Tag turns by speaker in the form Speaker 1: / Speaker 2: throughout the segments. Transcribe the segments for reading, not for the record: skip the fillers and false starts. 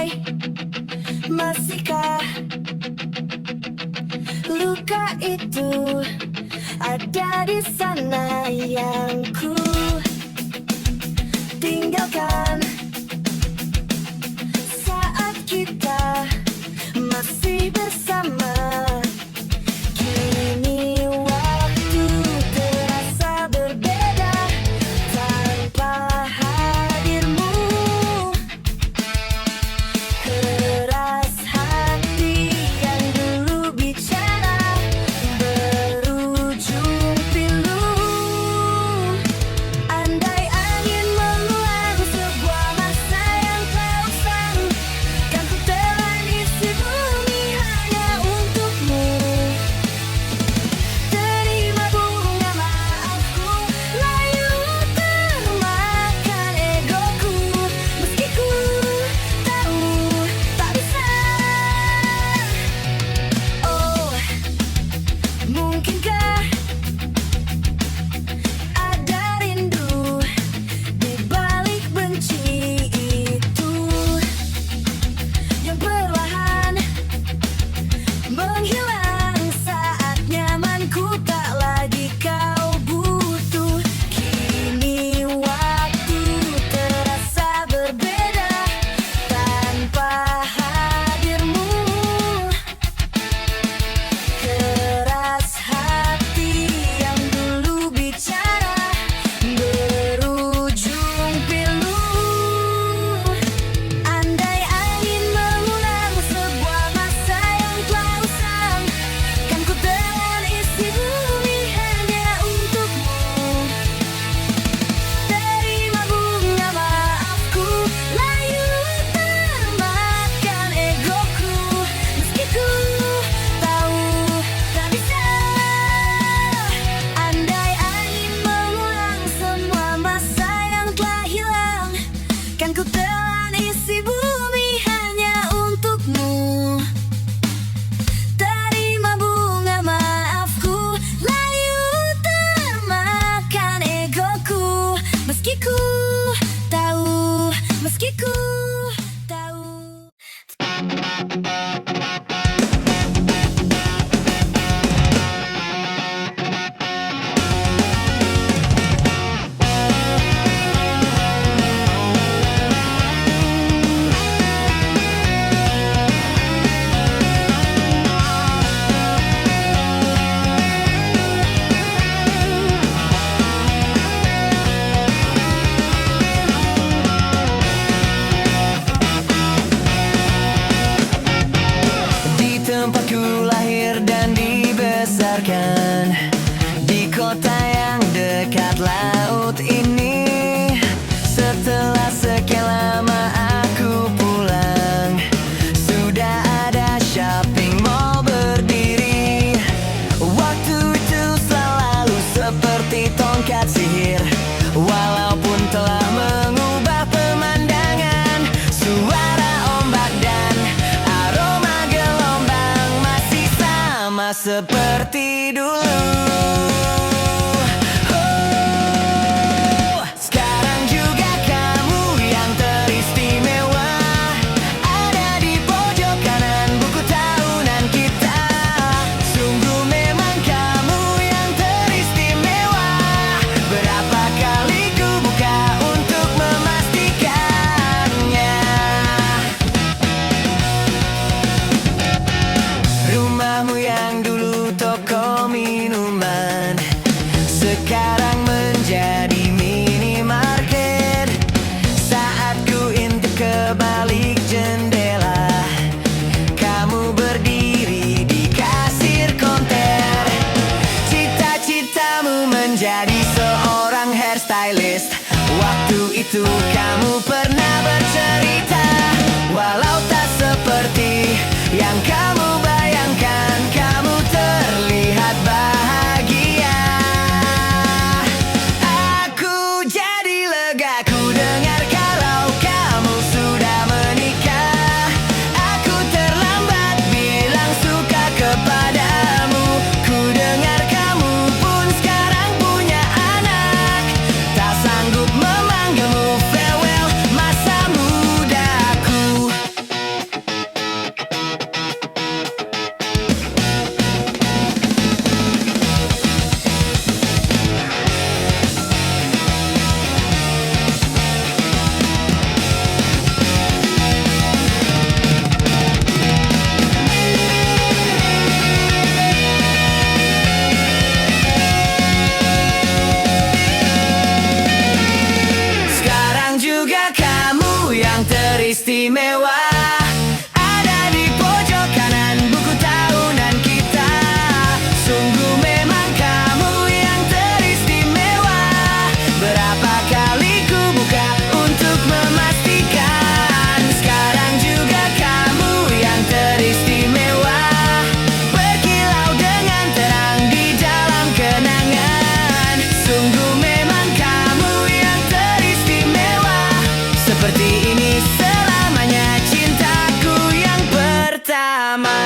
Speaker 1: Hai, masihkah luka itu ada di sana yang ku tinggalkan saat kita masih bersama. Kini waktu terasa berbeda tanpa hadirmu. Keras hati yang dulu bicara berujung pilu. Andai angin mengulang sebuah masa yang telah usang, kan ku telan isi bumi hanya untukmu. Terima bunga maafku, layu termakan egoku, meski ku tahu tak bisa. Oh, mungkinkah ada rindu di balik benci itu yang perlahan menghilang saat nyamanku tak lagi kau butuh. Kini waktu terasa berbeda tanpa hadirmu. Keras hati yang dulu bicara berujung pilu. Andai angin mengulang sebuah masa yang telah usang, kan ku telan isi bumi hanya untukmu. Terima bunga maafku, layu termakan egoku, meski ku tahu tak bisa. Andai angin mengulang semua masa yang telah hilang, kan ku telan isi bumi hanya untukmu. Terima bunga maafku, layu termakan egoku, meski ku tahu, meski ku tahu.
Speaker 2: Di tempatku lahir dan dibesarkan, di kota yang dekat laut ini. Setelah sekian lama aku pulang, sudah ada shopping mall berdiri. Waktu itu selalu seperti tongkat sihir, walaupun telah mengubah pemandangan. Suara ombak dan aroma gelombang masih sama seperti dulu. Oh, sekarang juga kamu yang teristimewa, ada di pojok kanan buku tahunan kita. Sungguh memang kamu yang teristimewa. Berapa kali ku buka untuk memastikannya. Rumahmu yang dulu toko minuman, teristimewa ada di pojok kanan buku tahunan kita. Sungguh memang kamu yang teristimewa. Berapa kali ku buka untuk memastikan, sekarang juga kamu yang teristimewa. Berkilau dengan terang di dalam kenangan. Sungguh memang kamu yang teristimewa. Seperti ini selamanya cintaku yang pertama.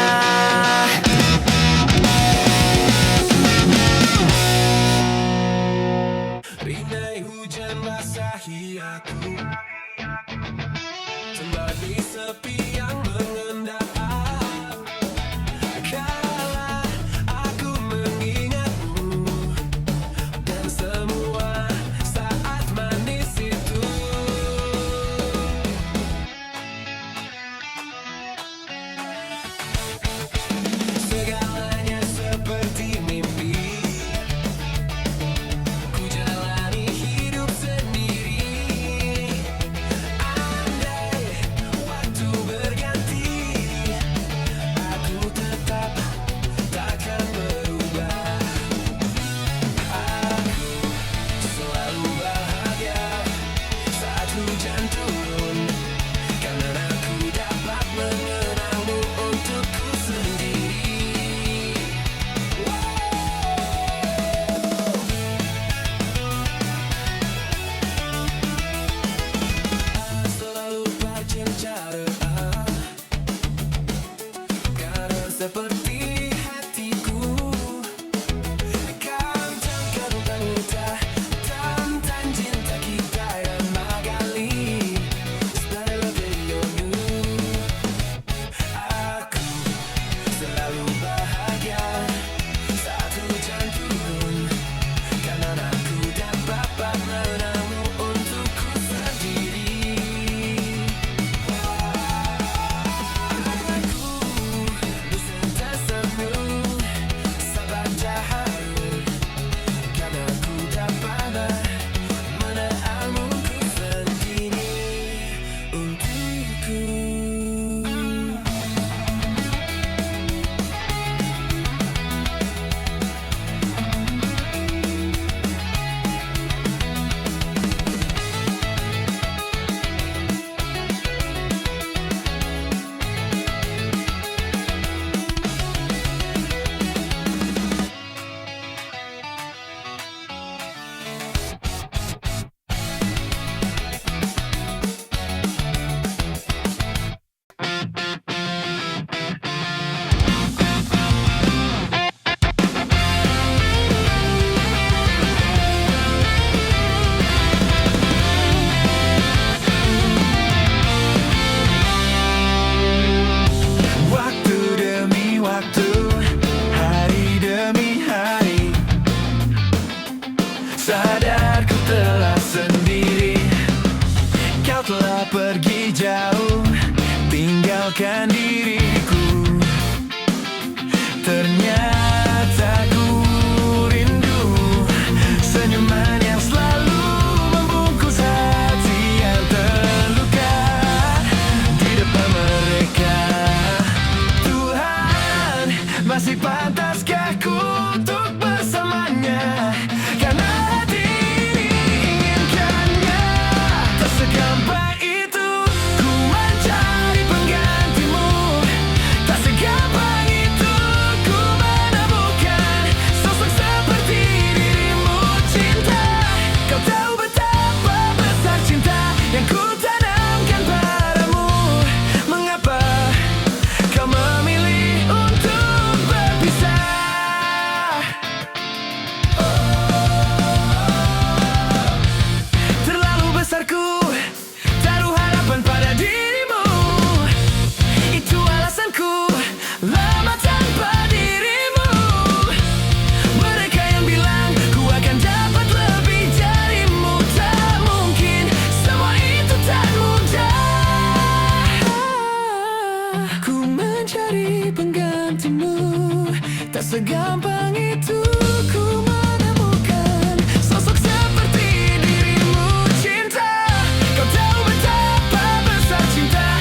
Speaker 3: Rinai hujan basahi aku, kembali sepi yang mengendap. Kala aku mengingatmu dan semua saat manis itu. Segalanya seperti mimpi. Ku jalani hidup sendiri. Andai waktu berganti, aku tetap takkan berubah. Aku selalu bahagia saat hujan turun, karena aku dapat mengenangmu untukku sendiri. Selalu bercinta, karena seperti hatiku. Kencangkan wanita, tentang cinta kita yang magali. Stella Beyonu, aku selalu bahagia saat hujan turun, karena aku dapat mengenangmu untukku sendiri. Aku beserta semu sabar cahaya, karena aku dapat mengenangmu sendiri untukku. Waktu demi waktu, hari demi hari, sadar ku telah sendiri. Kau telah pergi jauh, tinggalkan diriku. Ternyata ku rindu senyuman yang selalu membungkus hati yang terluka di depan mereka. Tuhan, masih pantaskah ku untuk bersamanya? Karena hati ini inginkannya. Tak segampang itu ku mencari penggantimu. Tak segampang itu ku menemukan sosok seperti dirimu. Cinta, kau tahu betapa besar cinta yang ku tanamkan padamu. Mengapa kau memilih untuk berpisah? Terlalu besar ku taruh harapan pada dirimu. Itu alasanku lama tanpa dirimu. Mereka yang bilang ku akan dapat lebih darimu, tak mungkin, semua itu tak mudah. Ku mencari penggantimu, tak segampang itu ku menemukan sosok seperti dirimu. Cinta, kau tahu betapa besar cinta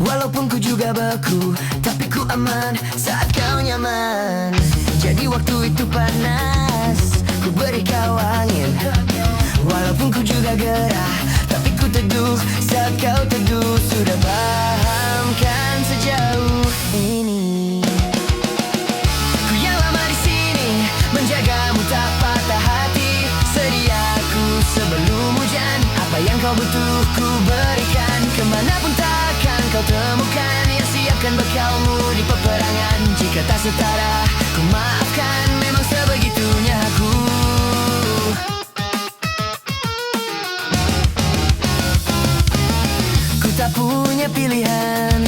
Speaker 2: Walaupun ku juga beku, tapi ku aman saat kau nyaman. Jadi waktu itu panas, ku beri kau angin. Walaupun ku juga gerah, tapi ku teduh saat kau teduh. Sudah paham kan sejauh ini? Ku yang lama di sini, menjagamu tak patah hati. Sediaku sebelum hujan, apa yang kau butuh ku berikan. Kemanapun takkan kau temukan yang siapkan bekalmu di peperangan. Jika tak setara, ku maafkan, memang sebegitunya aku. Ku tak punya pilihan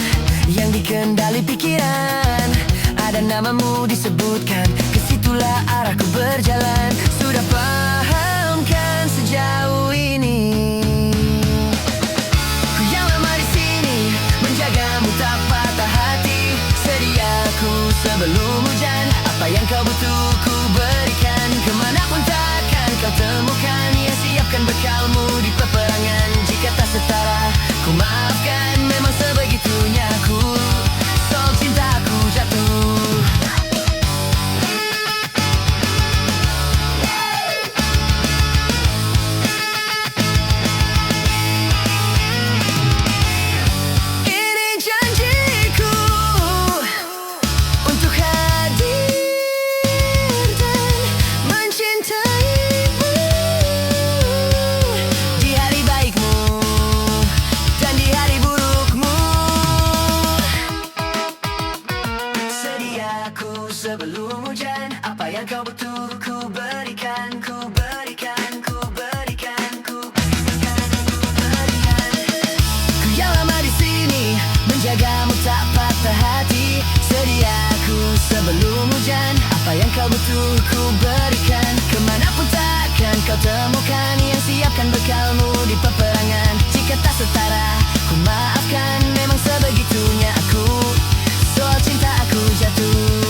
Speaker 2: yang dikendali pikiran. Ada namamu disebutkan, kesitulah arahku berjalan. Sudah paham kan sejauh ini? Ku yang lama di sini, menjagamu tak patah hati. Sediaku sebelum hujan, apa yang kau butuh ku berikan. Kemanapun takkan kau temukan yang siapkan bekalmu di peperangan. Jika tak setara, ku maafkan, memang sebegitunya aku. Soal cintaku jatuh. Ini janjiku untuk hadir dan mencintaimu di hari baikmu dan di hari burukmu. Sediaku sebelum hujan, apa yang kau butuh ku berikan, ku berikan, ku berikan, ku berikan, ku berikan. Ku yang lama di sini, menjagamu tak patah hati. Sediaku sebelum hujan, apa yang kau butuh ku berikan. Kemanapun takkan kau temukan yang siapkan bekalmu di peperangan. Jika tak setara, ku maafkan, memang sebegitunya aku. Soal cinta aku jatuh.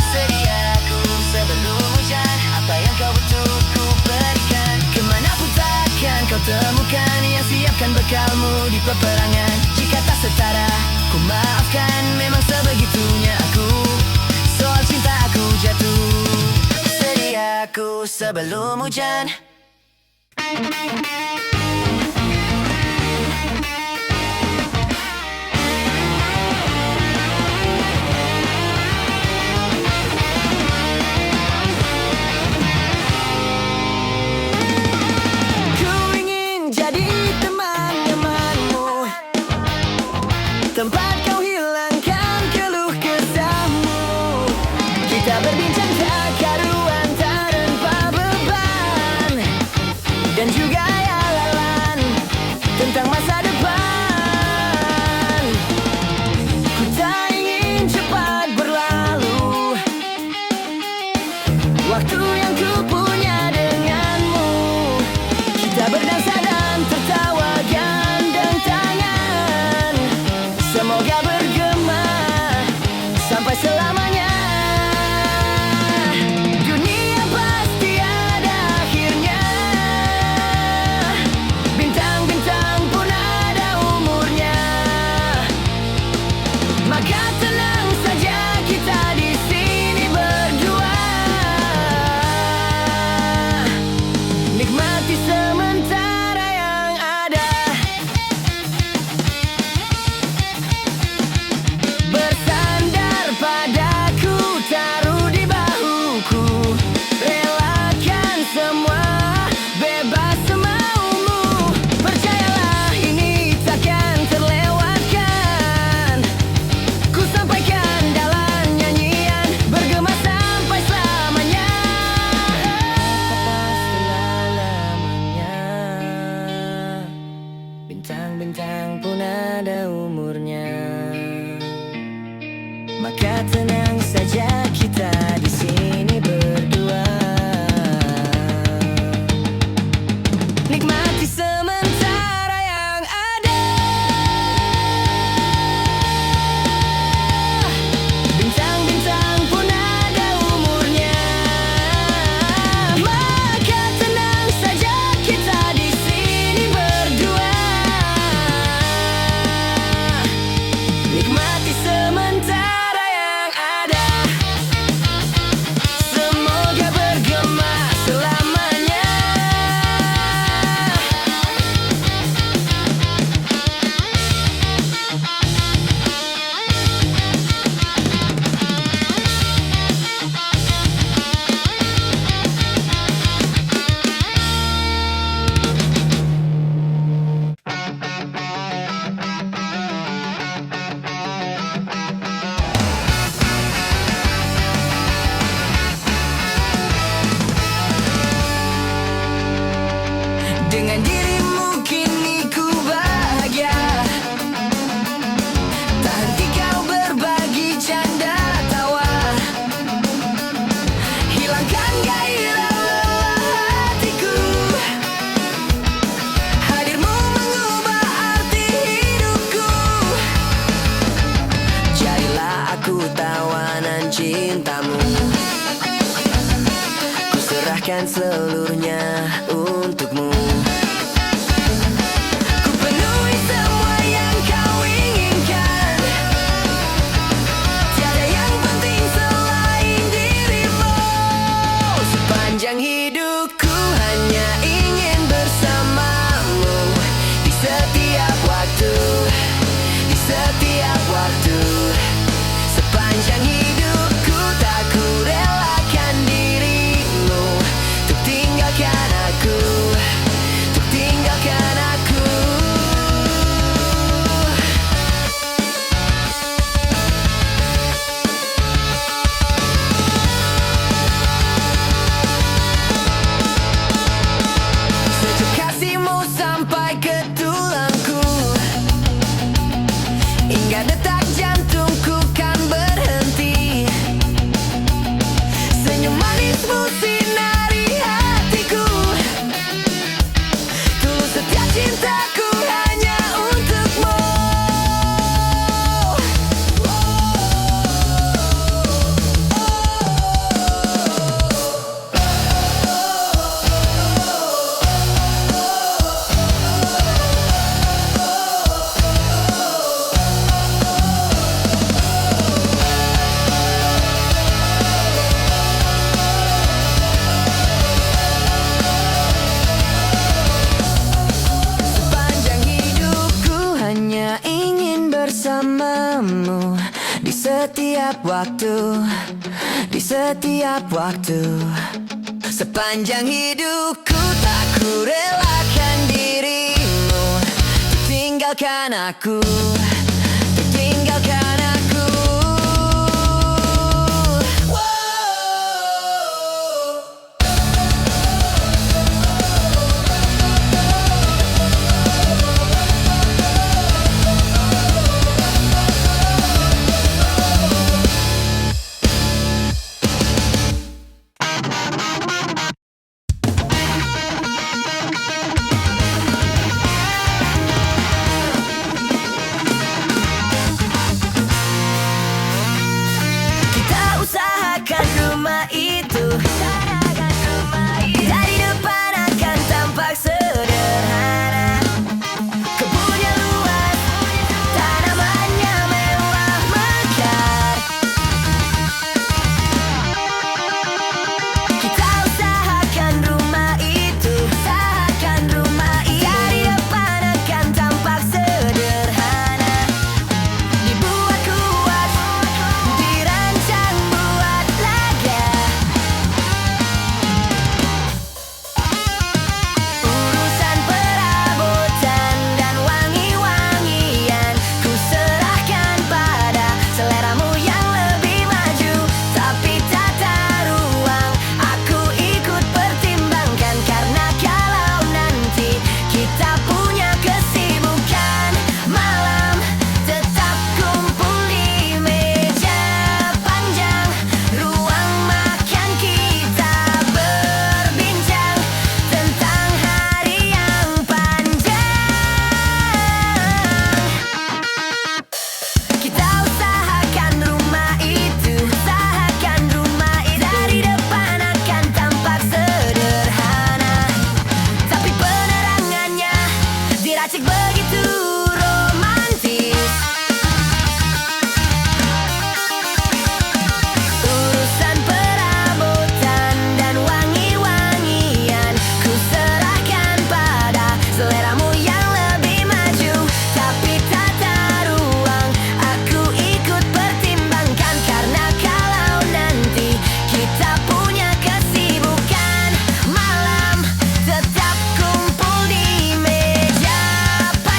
Speaker 2: Sediaku sebelum hujan, apa yang kau butuh ku berikan. Kemanapun takkan kau temukan yang siapkan bekalmu di peperangan. Jika tak setara, ku maafkan, memang sebegitunya aku. Soal cinta aku jatuh. Sediaku sebelum hujan. Ku ingin jadi teman nyamanmu, tempat kau hilangkan keluh kesahmu. Kita berbincang tak karuan tanpa beban, dan juga yalan tentang masa depan. Ku tak ingin cepat berlalu waktu yang ku punya denganmu. Kita berdansa dan tertawa gandeng tangan. Semoga bergema sampai selamanya. Dunia pasti ada akhirnya. Bintang-bintang pun ada umurnya. Maka tenang saja kita di sini berdua. Nikmati sementara yang ada. Bersandar padaku, taruh di bahuku. Relakan semua, bebas semaumu. Percayalah ini takkan terlewatkan. Ku sampaikan dalam nyanyian, bergema sampai selamanya. Bintang-bintang pun ada umurnya. Maka tenang saja kita di sini berdua. Nikmati sementara yang ada. Bintang-bintang pun ada umurnya. Maka tenang saja kita di sini. Dengan dirimu kini ku bahagia. Tak henti kau berbagi canda tawa, hilangkan gairah lelah hatiku. Hadirmu mengubah arti hidupku. Jadilah aku tawanan cintamu. Ku serahkan seluruhnya untukmu. Ku penuhi semua yang kau inginkan. Tiada yang penting selain dirimu. Sepanjang hidupku hanya ingin bersamamu. Di setiap waktu, di setiap waktu. Sepanjang hidupku tak ku relakan dirimu untuk tinggalkan aku, untuk tinggalkan aku. Sejuk kasihmu sampai ke tulangku, hingga detak jantungku kan berhenti. Senyum manismu sinari hatiku. Tulus setiap cintaku hanya untukmu. Sepanjang hidupku hanya ingin bersamamu. Di setiap waktu, di setiap waktu. Sepanjang hidupku tak ku relakan dirimu untuk tinggalkan aku, untuk tinggalkan aku. Kita usahakan rumah itu. Dari depan akan tampak sederhana. Kebunnya luas, tanamannya mewah mekar. Kita usahakan rumah itu, usahakan rumah itu. Dari depan akan tampak sederhana. Dibuat kuat, dirancang buat laga. Urusan perabotan dan wangi-wangian ku serahkan pada seleramu yang lebih maju. Tapi tata ruang aku ikut pertimbangkan. Karena kalau nanti kita punya kesibukan malam, tetap kumpul di meja panjang. Ruang makan kita berbincang tentang hari yang panjang. Kita usahakan rumah itu, usahakan rumah itu. Dari depan akan tampak sederhana, tapi penerangannya diracik begitu romantis. Urusan perabotan dan wangi-wangian ku serahkan pada seleramu yang lebih maju. Tapi tata ruang aku ikut pertimbangkan. Karena kalau nanti kita punya kesibukan malam, tetap kumpul di meja panjang.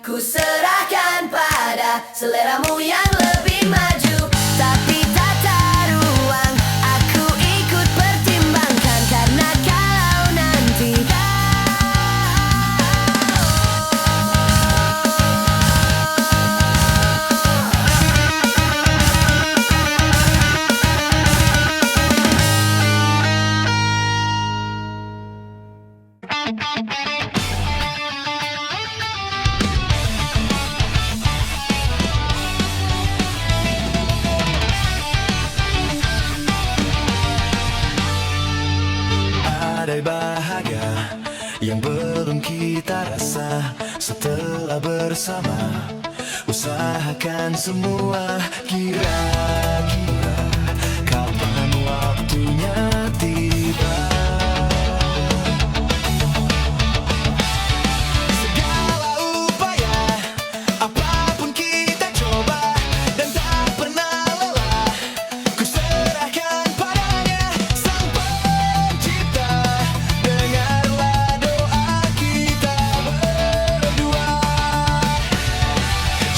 Speaker 2: ku serahkan pada seleramu yang lebih maju. Tapi tata ruang aku ikut pertimbangkan, karena kalau nanti
Speaker 3: ada bahagia yang belum kita rasa setelah bersama. Usahakan semua, kira-kira kapan waktunya tiba. Segala upaya, apapun kita coba, dan tak pernah lelah, ku serahkan padanya Sang Pencipta. Dengarlah doa kita berdua.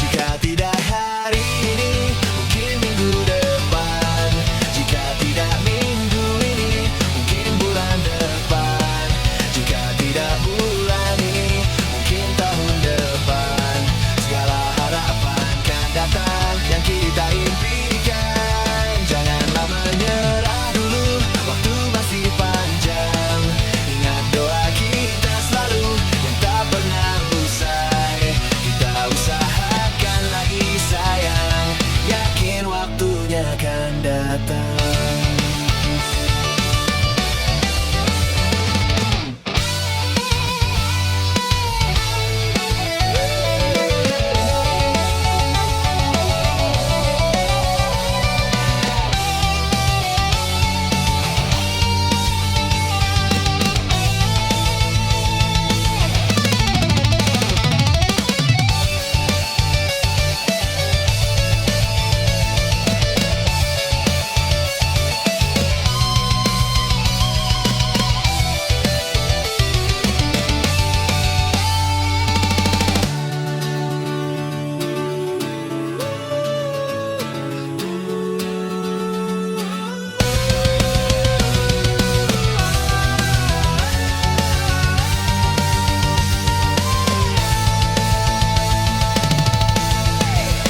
Speaker 3: Jika tidak hari ini, mungkin minggu depan. Jika tidak minggu ini, mungkin bulan depan. Jika tidak bulan ini, mungkin tahun depan. Segala harapan kan datang yang kita impikan. Janganlah menyerah dulu, waktu masih panjang. Ingat doa kita selalu yang tak pernah usai. Kita usahakan lagi sayang, yakin waktunya akan datang.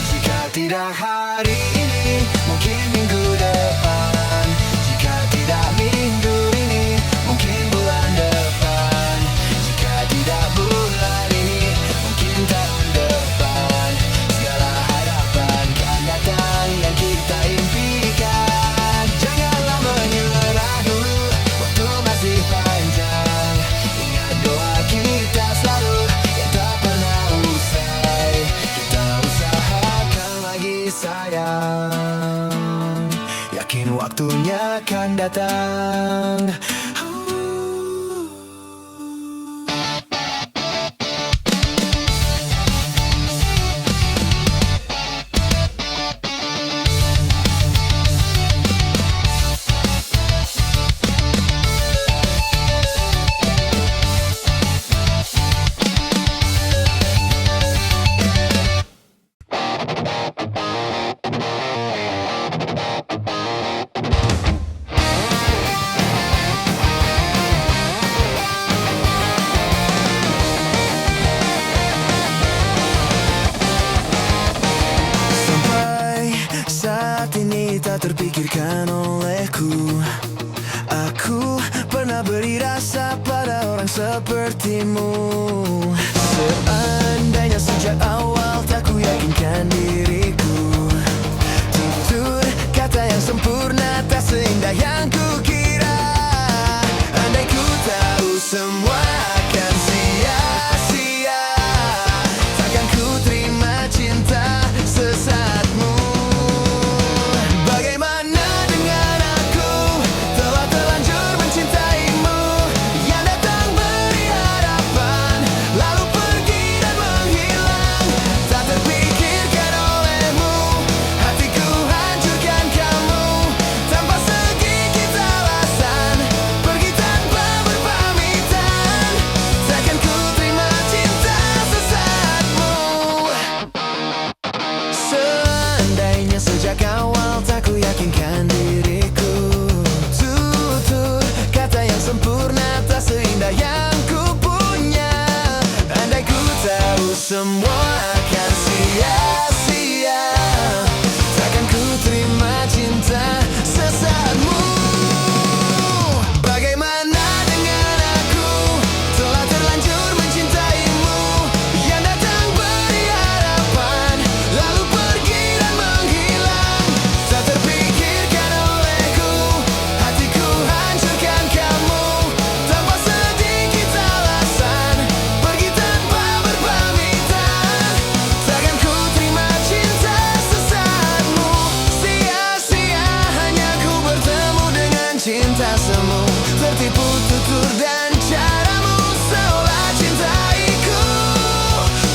Speaker 3: Jika tidak hari ini, mungkin minggu depan. Jika tidak minggu ini, mungkin bulan depan. Jika tidak bulan ini, mungkin tahun depan. Segala harapan kan datang yang kita impikan. Janganlah menyerah dulu, waktu masih panjang. Ingat doa kita selalu yang tak pernah usai. Kita usahakan lagi sayang, yakin waktunya akan datang. Sampai saat ini tak terpikirkan olehku. Aku pernah beri rasa pada orang sepertimu. Seandainya sejak awal tak ku yakinkan diriku, tutur kata yang sempurna tak seindah yang ku kira. Andai ku tahu semua akan sia-sia, takkan ku terima cinta sesaatmu. Bagaimana dengan aku, telah terlanjur mencintaimu, yang datang beri harapan sia-sia. Takkan ku terima cinta sesaatmu. Bagaimana dengan aku, telah terlanjur mencintaimu, yang datang beri harapan, lalu pergi dan menghilang. Tak terpikirkan olehku, hatiku hancurkan kamu, tanpa sedikit alasan, pergi tanpa berpamitan. Takkan ku terima cinta sesaatmu. Sia-sia hanya ku bertemu dengan cinta semu, tertipu tutur dan caramu seolah cintaiku.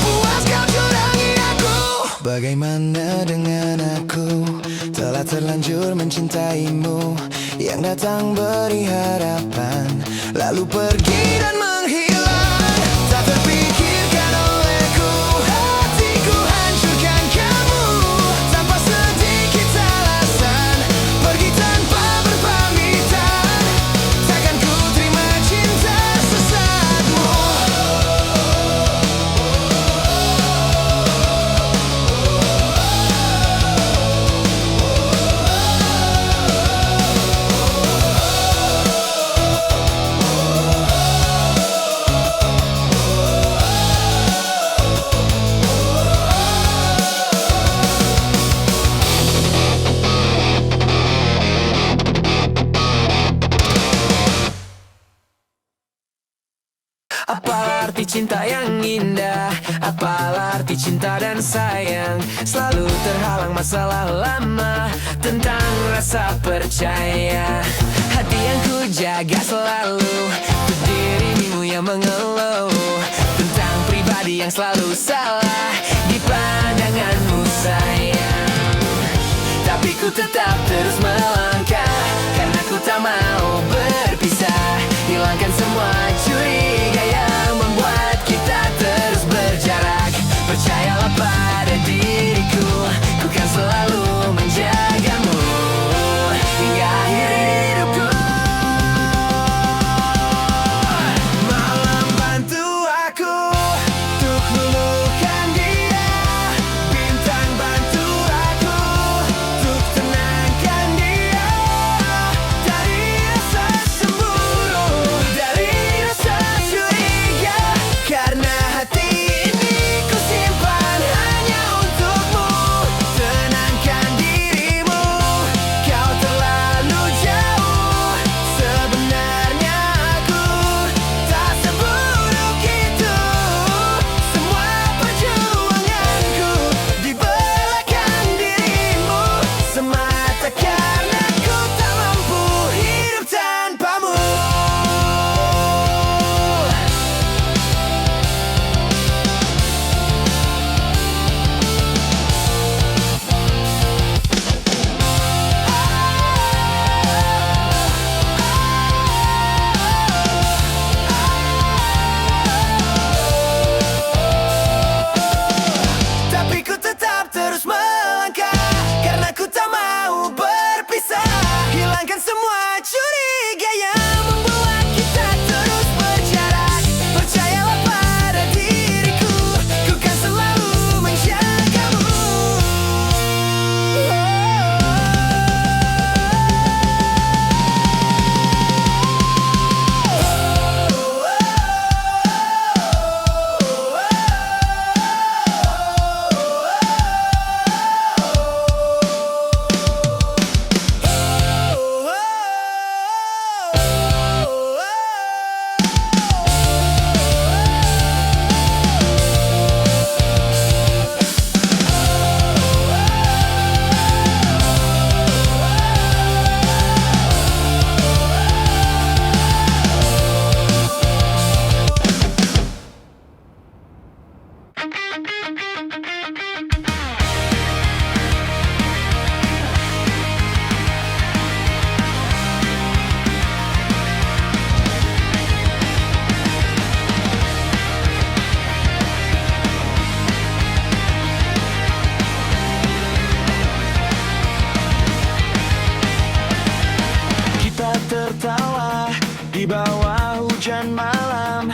Speaker 3: Puas kau curangi aku. Bagaimana dengan aku, telah terlanjur mencintaimu, yang datang beri harapan, lalu pergi dan menghilang. Tak terpikirkan olehku, hatiku hancurkan kamu, tanpa sedikit alasan, pergi tanpa berpamitan. Takkan ku terima cinta sesaatmu.
Speaker 2: Apalah arti cinta yang indah, apalah arti cinta dan sayang, selalu terhalang masalah lama tentang rasa percaya. Hati yang ku jaga selalu, untuk dirimu yang mengeluh, tentang pribadi yang selalu salah di pandanganmu sayang. Tapi ku tetap terus melangkah, karena ku tak mau berpisah. Hilangkan semua curiga yang membuat kita terus berjarak. Percayalah pada diriku, ku kan selalu menjagamu hingga akhir hidupku.
Speaker 3: Malam bantu aku untuk melukan dia, bintang bantu aku untuk tenangkan dia, dari rasa cemburu, dari rasa curiga. Karena hati ini ku simpan hanya untukmu, tenangkan dirimu, kau terlalu jauh. Sebenarnya aku tak seburuk itu, semua perjuanganku di belakang dirimu, semata karena ku tak mampu hidup tanpamu. Tapi ku tetap terus melangkah, karena ku tak mau berpisah. Hilangkan semua curiga yang membuat kita terus berjarak. Percayalah pada diriku, ku kan selalu menjagamu. di bawah hujan malam.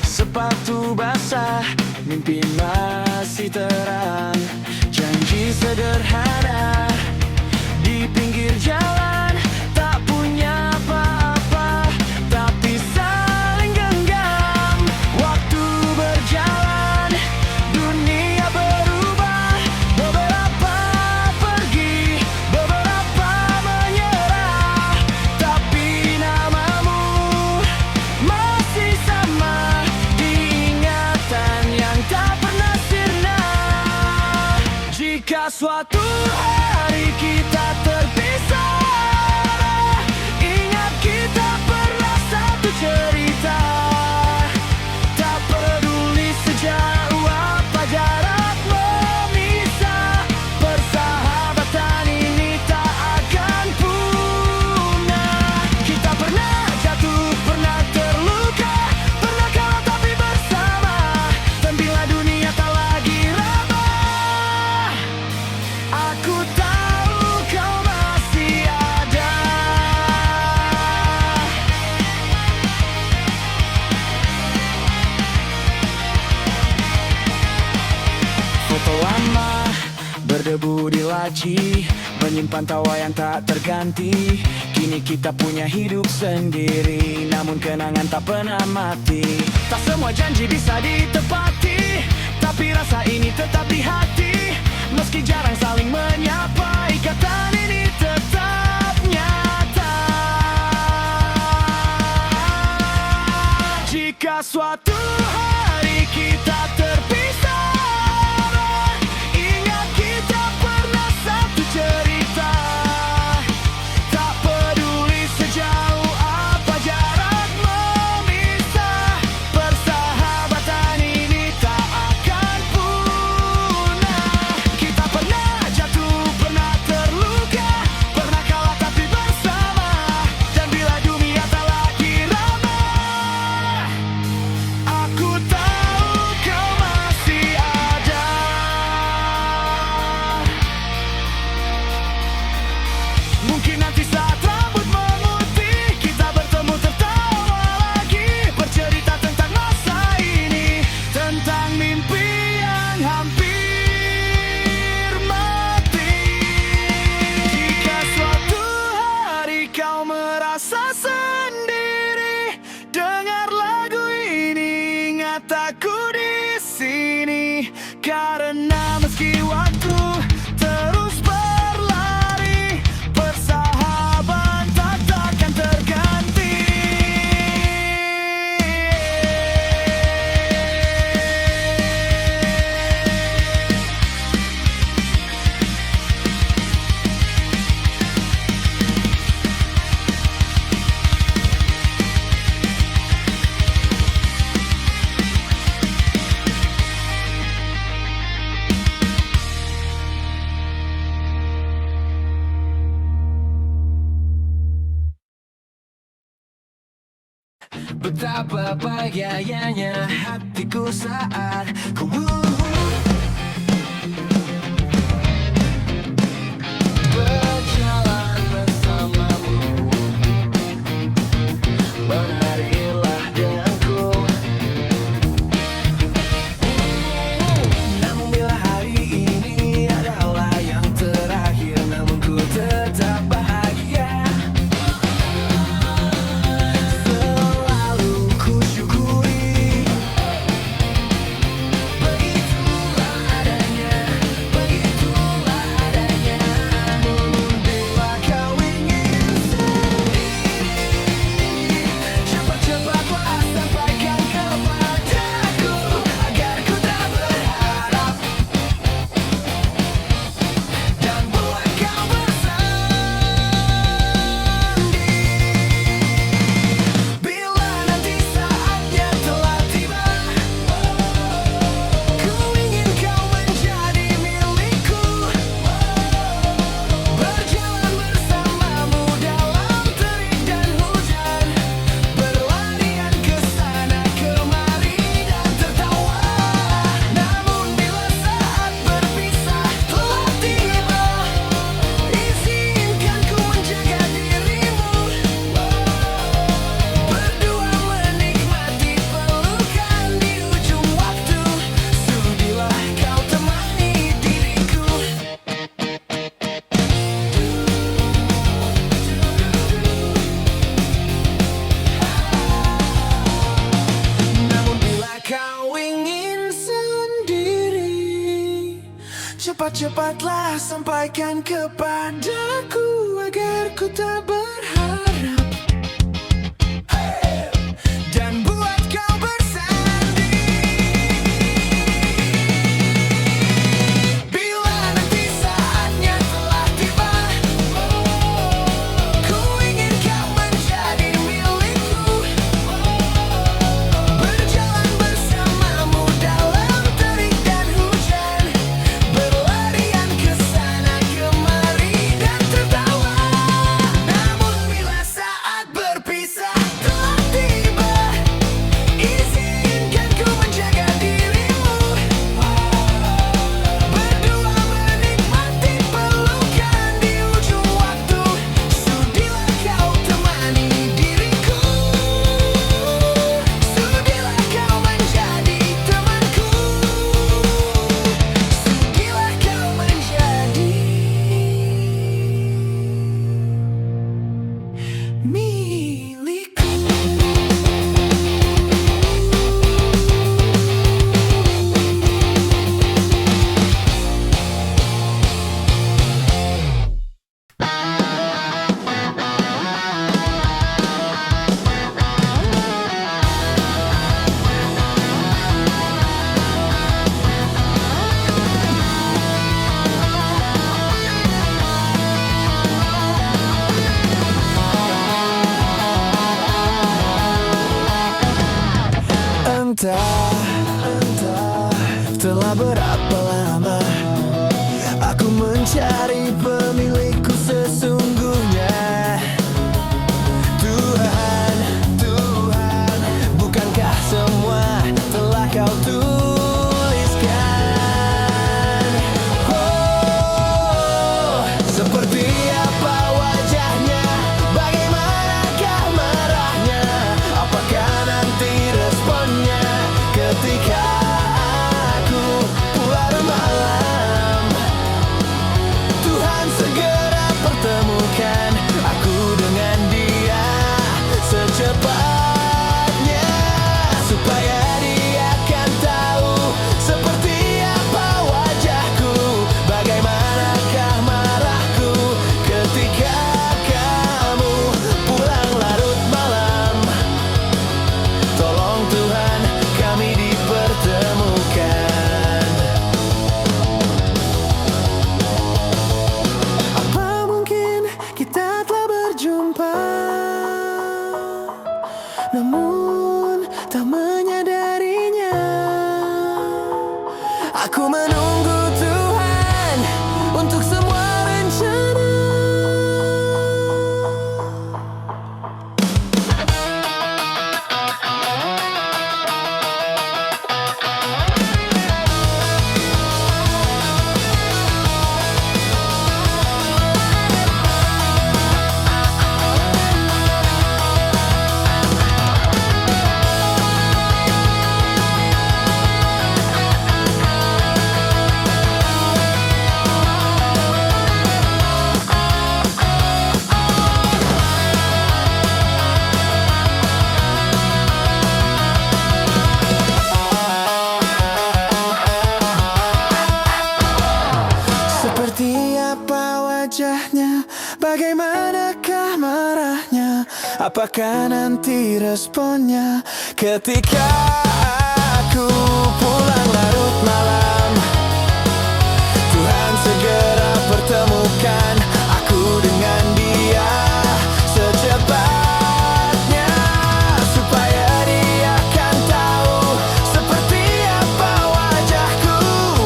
Speaker 3: Sepatu basah, mimpi masih terang. sederhana di pinggir jalan, tak punya apa-apa, tapi saling genggam. Waktu berjalan, dunia berubah. Beberapa pergi, beberapa menyerah, tapi namamu masih sama di ingatan yang tak pernah sirna. Jika suatu hari kita terpisah, ingat kita pernah satu cerita. Tak peduli sejauh apa jarak memisah, persahabatan ini tak akan punah. Kita pernah jatuh, pernah terluka, pernah kalah tapi bersama. Dan bila dunia tak lagi ramah, aku tahu kau masih ada. Foto lama berdebu di laci, menyimpan tawa yang tak terganti. Kini kita punya hidup sendiri, namun kenangan tak pernah mati. Tak semua janji bisa ditepati, tapi rasa ini tetap di hati. Meski jarang saling menyapa, ikatan ini tetap nyata. Jika suatu hari kita terpisah, ingat kita pernah satu cerita. Tak peduli sejauh apa jarak memisah, persahabatan ini tak akan punah. Kita pernah jatuh, pernah terluka, pernah kalah tapi bersama. Dan bila dunia tak lagi ramah, aku tahu kau masih ada. Mungkin nanti saat rambut memutih, kita bertemu tertawa lagi, bercerita tentang masa ini, tentang mimpi yang hampir mati. Jika suatu hari kau merasa sendiri, dengar lagu ini, ingat aku di sini. Karena meski waktu terus berlari, persahabatan tak akan terganti. Betapa bahagianya hatiku saat ku berjalan bersamamu. Menarilah denganku. Namun bila hari ini adalah yang terakhir, namun ku tetap bahagia. Selalu ku syukuri cepat-cepatlah sampaikan kepadaku agar ku tak berharap dan buat kau bersanding. Bila nanti saatnya telah tiba, ku ingin kau menjadi milikku, berjalan bersamamu dalam terik dan hujan, berlarian ke sana kemari dan tertawa. Namun bila saat berpisah telah tiba, izinkan ku menjaga dirimu, berdua menikmati pelukan di ujung waktu. Sudilah kau temani diriku, sudilah kau menjadi temanku, sudilah kau menjadi milikku. Entah telah berapa lama aku mencari pemilikku sesungguhnya. Tuhan, bukankah semua telah kau tuliskan? Oh, seperti apa wajahnya, bagaimanakah marahnya, apakah nanti responnya ketika aku pulang malam? Tuhan segera pertemukan aku dengan dia secepatnya, supaya dia kan tahu seperti apa wajahku, bagaimanakah marahku ketika kamu pulang larut malam. Tolong Tuhan kami dipertemukan. Apa mungkin kita telah berjumpa, namun tak menyadarinya. Aku menunggu Tuhan untuk semua rencana. Seperti apa wajahnya, bagaimanakah marahnya, apakah nanti responnya ketika aku pulang larut malam? Tuhan segera pertemukan aku dengan dia secepatnya, supaya dia kan tahu seperti apa wajahku,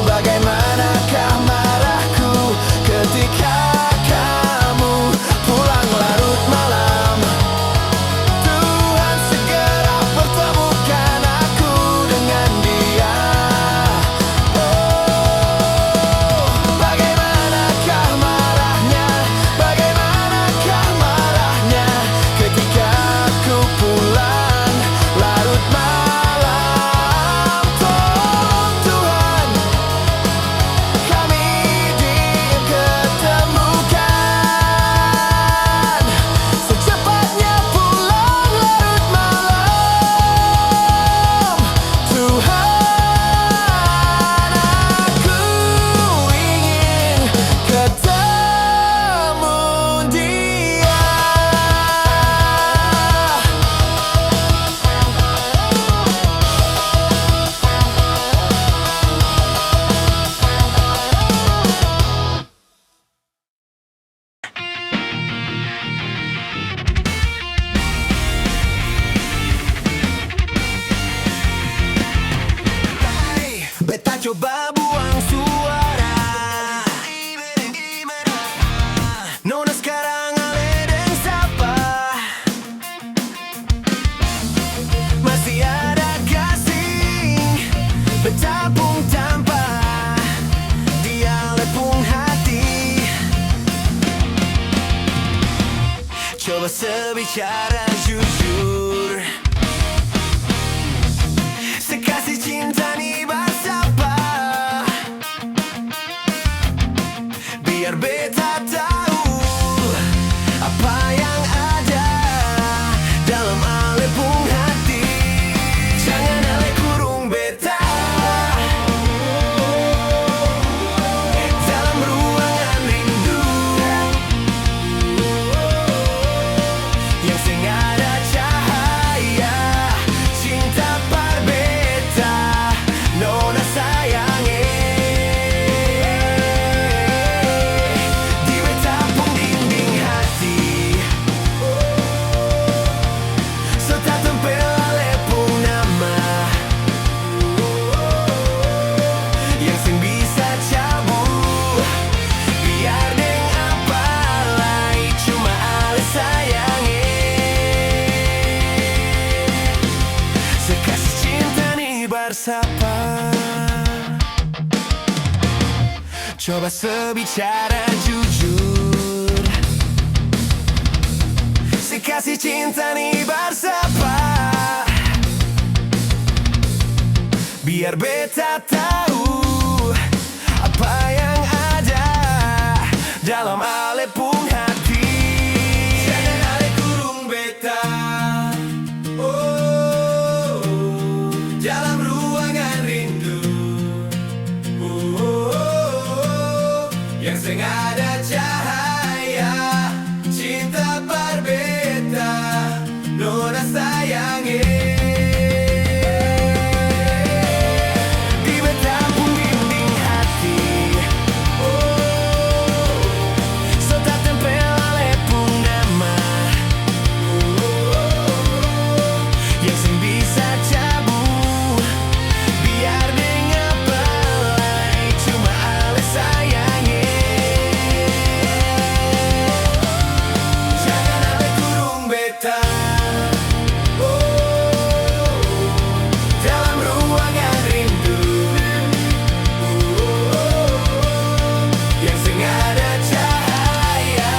Speaker 3: bagaimanakah marahku ketika kamu pulang larut malam. Tuhan segera pertemukan aku dengan dia sebicara jujur. Sekasih cinta nih bersapa, biar beta tahu apa yang ada dalam alepung hati. Jangan ale kurung beta dalam ruangan rindu yang sing ada cahaya cinta par beta nona sayange. Di beta pun dinding hati so tak tempel alepung nama yang sing bisa cabut, biar deng apa lai cuma ale sayange. Sekasih cinta nih bersapa, coba sebicara jujur. Sekasih cinta nih bersapa, biar beta tahu apa yang ada dalam alepung hati. Jangan ale kurung beta dalam ruangan rindu yang sing ada cahaya cinta par beta nona sayange. Di beta pun dinding hati so tak tempel alepung nama yang sing bisa cabut, biar deng apa lai cuma ale sayange. Jangan ale kurung beta dalam ruangan rindu yang sing ada cahaya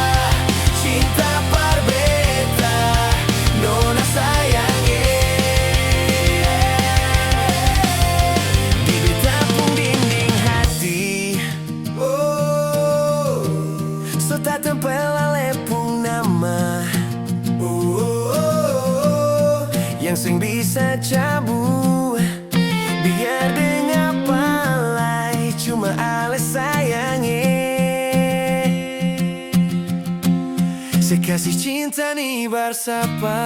Speaker 3: cinta par beta nona sayange. Di beta pun dinding hati so tak tempel alepung nama yang sing bisa cabut, biar deng apa lai cuma ale sayange. Sekasih cinta nih bersapa.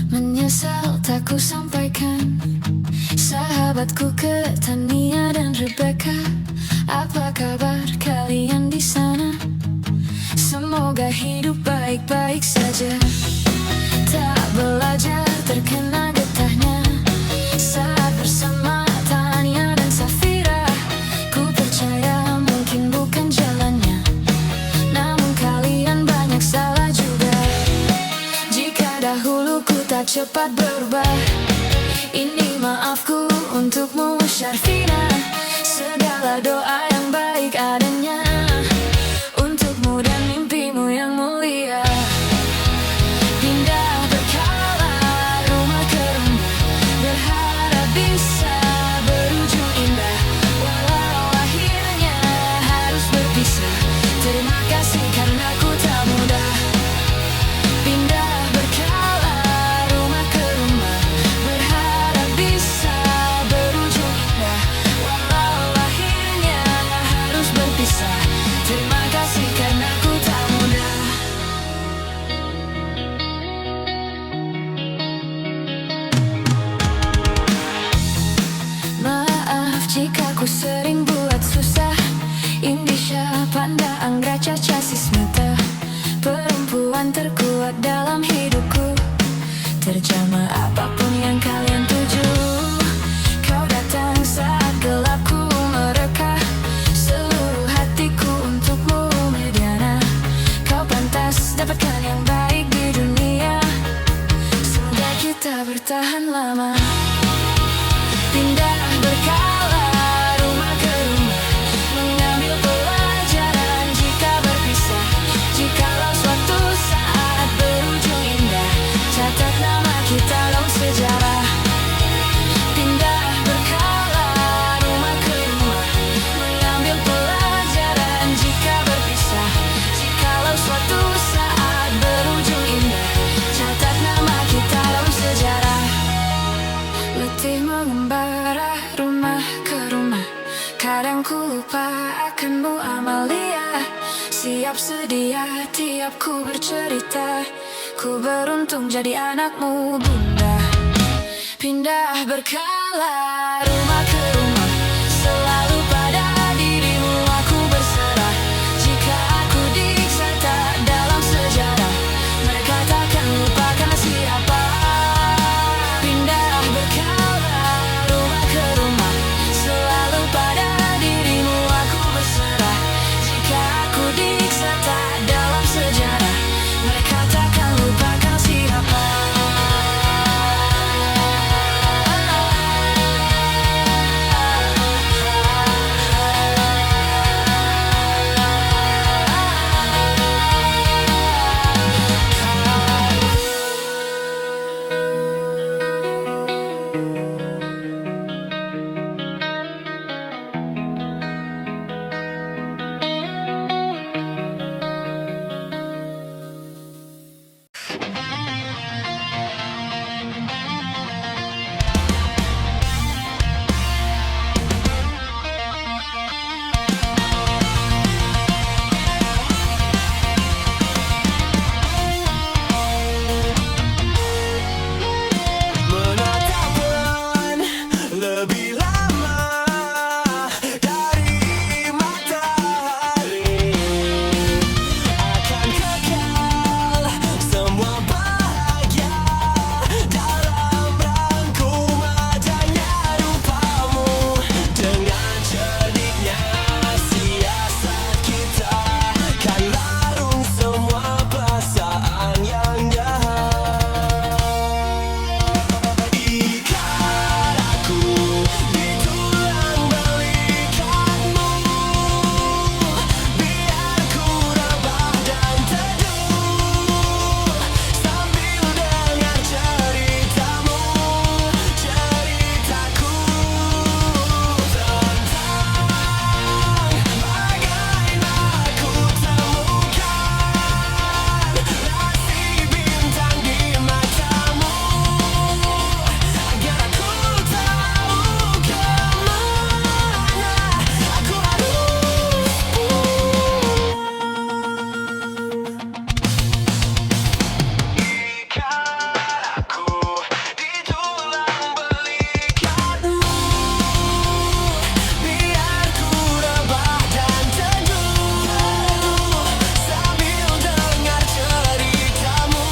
Speaker 1: Menyesal tak ku sampaikan sahabatku ke Tania dan Rebecca. Apa kabar kalian di sana? Semoga hidup baik-baik saja. Tak belajar terkena getahnya saat bersama Tania dan Safira. Ku percaya mungkin bukan jalannya, namun kalian banyak salah juga. Jika dahulu ku tak cepat berubah, ini maafku untukmu Syarfina. Segala doa yang baik adanya untukmu dan mimpimu yang mulia. Pindah berkala rumah ke rumah, berharap bisa berujung indah. Walau akhirnya harus berpisah, terima kasih karena ku tak mudah. Pindah berkala rumah ke rumah, berharap bisa berujung indah. Walau akhirnya harus berpisah, terima kasih karena ku tak mudah. Maaf jika ku sering buat susah. Indisha Panda Anggra Caca Sismita, perempuan terkuat dalam hidupku. Terjemah apapun yang kalian tuju, kau datang saat gelapku mereka. Seluruh hatiku untukmu Mediana. tahan lama. Pindah berkala rumah ke rumah, mengambil pelajaran jika berpisah. Jikalau suatu saat berujung indah, catat nama kita dalam sejarah. Pindah berkala rumah ke rumah, mengambil pelajaran jika berpisah. Jikalau suatu saat berujung indah, catat nama kita dalam sejarah. Letih mengembara rumah ke rumah, kadang ku lupa akanmu Amalia. Siap sedia tiap ku bercerita, ku beruntung jadi anakmu bunda. Pindah berkala rumah ke rumah, selalu pada dirimu aku berserah. Jika aku diiksa tak dalam sejarah, mereka takkan lupakan siapa. Pindah berkala rumah ke rumah, selalu pada dirimu aku berserah. Jika aku diiksa tak dalam sejarah, mereka takkan lupakan siapa.
Speaker 3: Menatap bulan lebih lama dari matahari, akan kekal semua bahagia dalam rangkum adanya rupamu. Dengan cerdiknya siasat kita kan larung semua perasaan yang jahat. Ikat aku di tulang belikatmu, biar ku rebah dan teduh sambil dengar ceritamu, ceritaku tentang bagaimana ku temukan rasi bintang di matamu. Agar aku tahu kemana aku harus ikat aku di tulang belikatmu, biar ku rebah dan teduh sambil dengar ceritamu,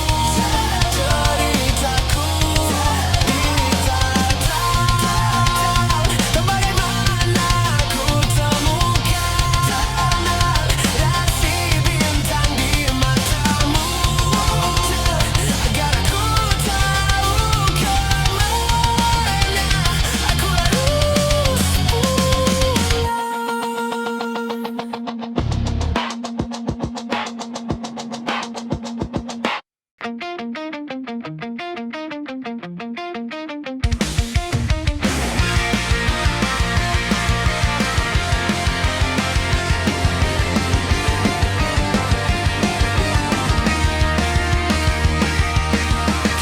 Speaker 3: ceritaku tentang bagaimana ku temukan rasi bintang di matamu. Agar aku tahu kemana aku harus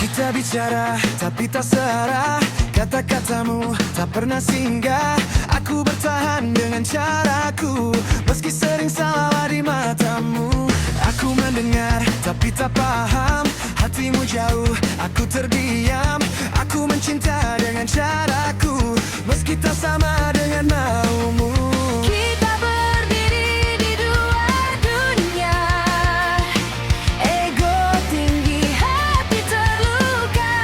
Speaker 3: Kita bicara tapi tak searah, kata-katamu tak pernah singgah. Aku bertahan dengan caraku, meski sering salah di matamu. Aku mendengar tapi tak paham, hatimu jauh, aku terdiam. Aku mencinta dengan caraku, meski tak sama dengan maumu.
Speaker 1: Kita berdiri di dua dunia, ego tinggi, hati terluka.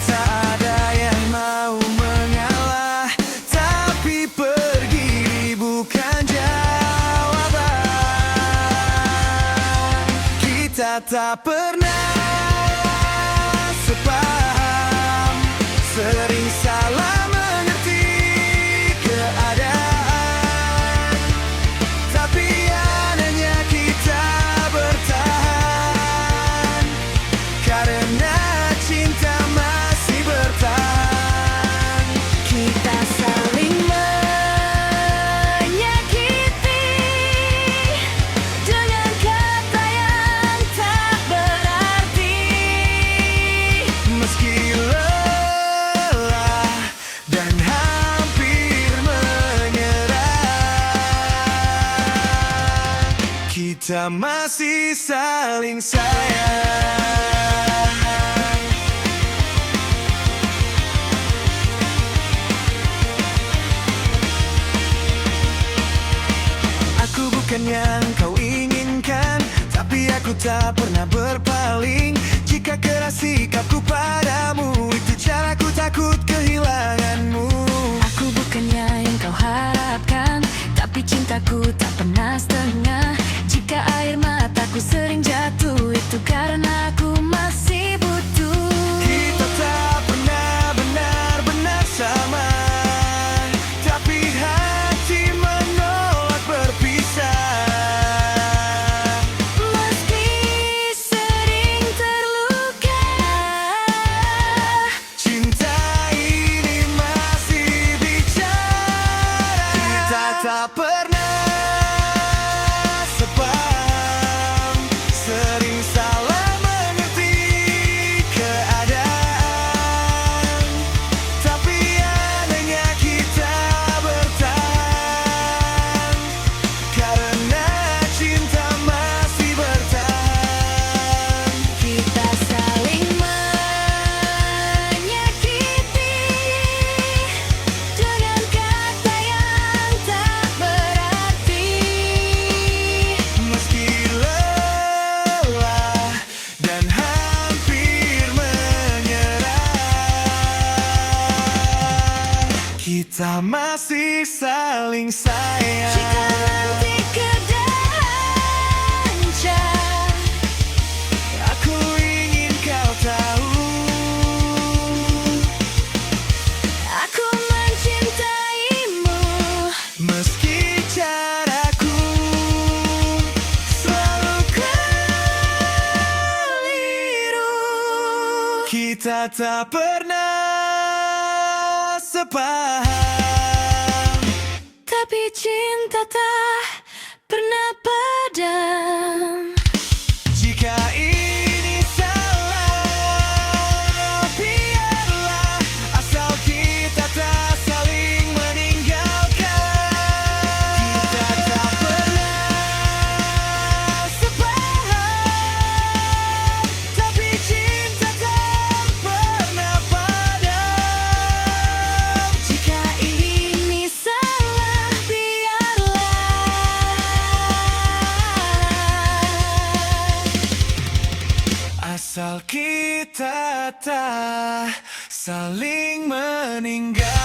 Speaker 3: Tak ada yang mau mengalah, tapi pergi bukan jawaban. Kita tak pernah sepakat kita masih saling sayang. Aku bukan yang kau inginkan, tapi aku tak pernah berpaling. Jika keras sikapku padamu, itu caraku takut kehilanganmu.
Speaker 1: Aku bukannya yang kau harapkan, tapi cintaku tak pernah setengah. Jika air mataku sering jatuh, itu karena aku masih butuh.
Speaker 3: Kita tak pernah benar-benar sama, tapi hati menolak berpisah.
Speaker 1: Meski sering terluka,
Speaker 3: Cinta ini masih bicara. Kita tak pernah sepaham, sering salah mengerti keadaan, tapi anehnya kita bertahan, karena cinta masih bertahan.
Speaker 1: kita saling menyakiti dengan kata yang tak berarti.
Speaker 3: Meski lelah dan hampir menyerah, kita masih saling sayang.
Speaker 1: Jika nanti keadaan hancur,
Speaker 3: Aku ingin kau tahu,
Speaker 1: aku mencintaimu.
Speaker 3: meski caraku selalu keliru, kita tak pernah sepaham,
Speaker 1: Tapi cinta tak pernah padam.
Speaker 3: jika ini salah, biarlah, asal kita tak saling meninggalkan. Kita tak pernah sepaham, tapi cinta tak pernah padam.
Speaker 1: Jika ini salah, biarlah.
Speaker 3: Asal kita tak saling meninggalkan.